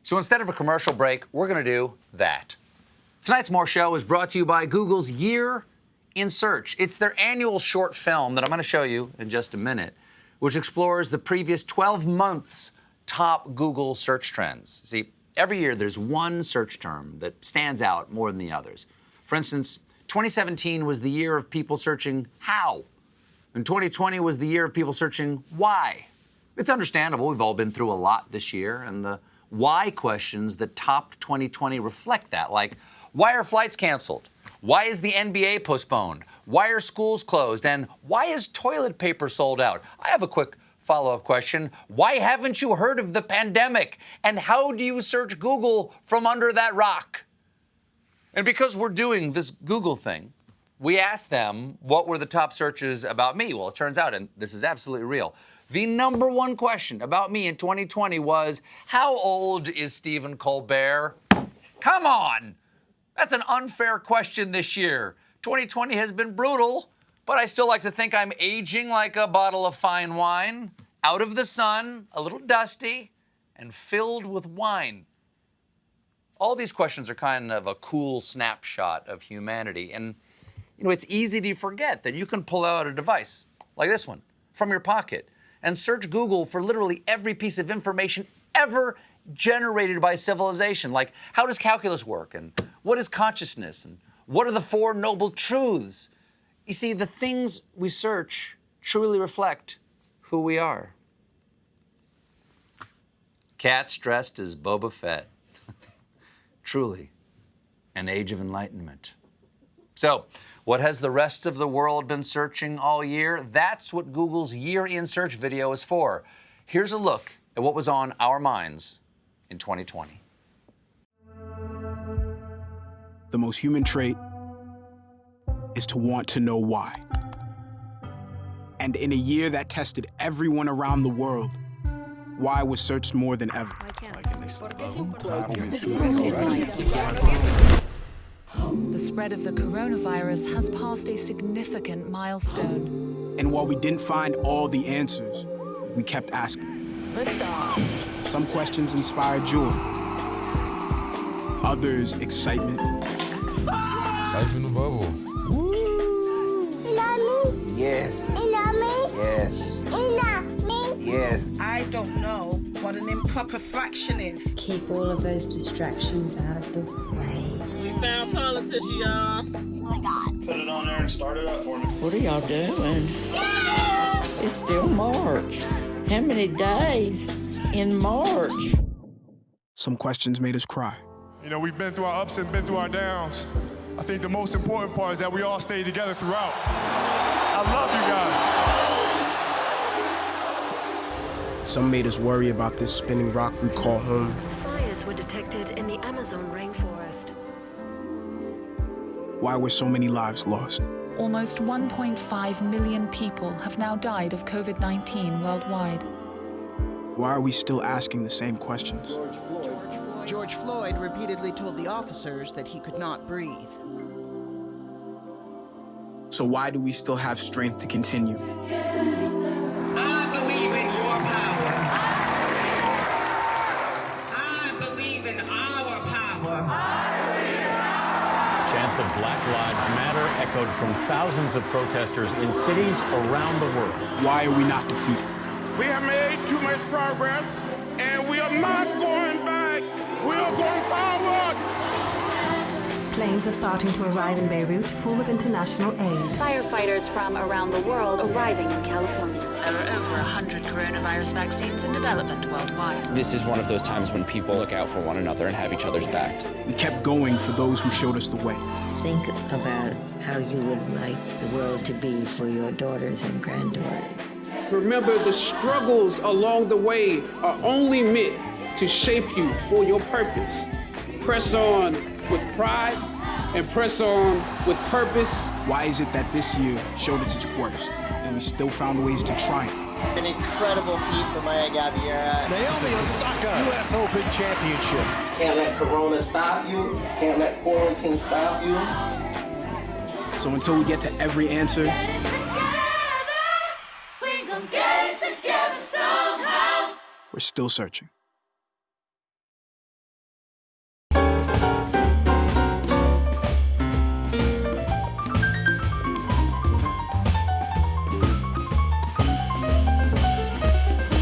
So instead of a commercial break, we're going to do that. Tonight's More Show is brought to you by Google's Year in Search. It's their annual short film that I'm going to show you in just a minute, which explores the previous 12 months' top Google search trends. See, every year there's one search term that stands out more than the others. For instance, 2017 was the year of people searching how, and 2020 was the year of people searching why. It's understandable. We've all been through a lot this year, and the why questions that topped 2020 reflect that, like, why are flights canceled? Why is the NBA postponed? Why are schools closed? And why is toilet paper sold out? I have a quick follow-up question. Why haven't you heard of the pandemic? And how do you search Google from under that rock? And because we're doing this Google thing, we asked them what were the top searches about me. Well, it turns out, and this is absolutely real, the number one question about me in 2020 was, how old is Stephen Colbert? Come on! That's an unfair question this year. 2020 has been brutal, but I still like to think I'm aging like a bottle of fine wine, out of the sun, a little dusty, and filled with wine. All these questions are kind of a cool snapshot of humanity. And, you know, it's easy to forget that you can pull out a device like this one from your pocket and search Google for literally every piece of information ever generated by civilization, like how does calculus work, and what is consciousness, and what are the Four Noble Truths? You see, the things we search truly reflect who we are. Cats dressed as Boba Fett. Truly, an age of enlightenment. So, what has the rest of the world been searching all year? That's what Google's Year in Search video is for. Here's a look at what was on our minds in 2020. The most human trait is to want to know why. And in a year that tested everyone around the world, why was searched more than ever. The spread of the coronavirus has passed a significant milestone. And while we didn't find all the answers, we kept asking. Some questions inspired joy, others excitement. Life in the bubble. Woo! You love me? Yes. You love me? Yes. You love me? Yes. I don't know what an improper fraction is. Keep all of those distractions out of the way. We found toilet tissue, y'all. Oh my God. Put it on there and start it up for me. What are y'all doing? It's still March. How many days in March? Some questions made us cry. You know, we've been through our ups and been through our downs. I think the most important part is that we all stay together throughout. I love you guys. Some made us worry about this spinning rock we call home. Fires were detected in the Amazon rainforest. Why were so many lives lost? Almost 1.5 million people have now died of COVID-19 worldwide. Why are we still asking the same questions? George Floyd repeatedly told the officers that he could not breathe. So why do we still have strength to continue? I believe in your power. I believe in our power. Chants of Black Lives Matter echoed from thousands of protesters in cities around the world. Why are we not defeated? We have made too much progress, and we are not going back. We are going forward. Planes are starting to arrive in Beirut, full of international aid. Firefighters from around the world arriving in California. There are over 100 coronavirus vaccines in development worldwide. This is one of those times when people look out for one another and have each other's backs. We kept going for those who showed us the way. Think about how you would like the world to be for your daughters and granddaughters. Remember, the struggles along the way are only meant to shape you for your purpose. Press on with pride and press on with purpose. Why is it that this year showed its worst and we still found ways to triumph? An incredible feat for Maya Gabeira. Naomi Osaka, U.S. Open Championship. Can't let Corona stop you. Can't let quarantine stop you. So until we get to every answer, we're still searching.